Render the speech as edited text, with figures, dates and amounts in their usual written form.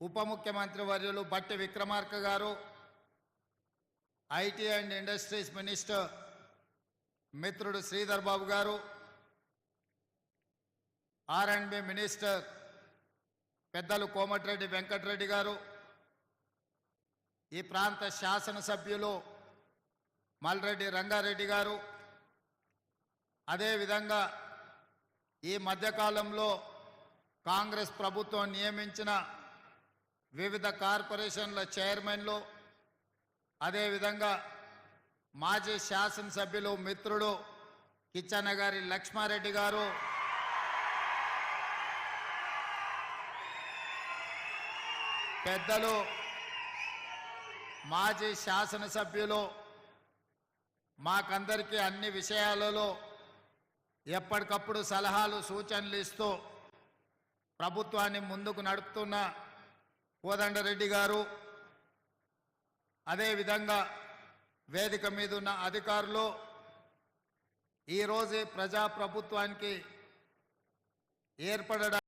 ఉప ముఖ్యమంత్రి వర్యులు బట్టి విక్రమార్క గారు, ఐటీ అండ్ ఇండస్ట్రీస్ మినిస్టర్ మిత్రుడు శ్రీధర్ బాబు గారు, ఆర్&బి మినిస్టర్ పెద్దలు కోమటిరెడ్డి వెంకటరెడ్డి గారు, ఈ ప్రాంత శాసనసభ్యులు మల్రెడ్డి రంగారెడ్డి గారు, అదేవిధంగా ఈ మధ్యకాలంలో కాంగ్రెస్ ప్రభుత్వం నియమించిన వివిధ కార్పొరేషన్ల చైర్మన్లు, అదేవిధంగా మాజీ శాసనసభ్యులు మిత్రుడు కిచ్చన్నగారి లక్ష్మారెడ్డి గారు, పెద్దలు మాజీ శాసనసభ్యులు మాకందరికీ అన్ని విషయాలలో ఎప్పటికప్పుడు సలహాలు సూచనలు ఇస్తూ ప్రభుత్వాన్ని ముందుకు నడుపుతున్న కోదండరెడ్డి గారు, అదేవిధంగా వేదిక మీద ఉన్న అధికారులు, ఈరోజు ప్రజాప్రభుత్వానికి ఏర్పడడానికి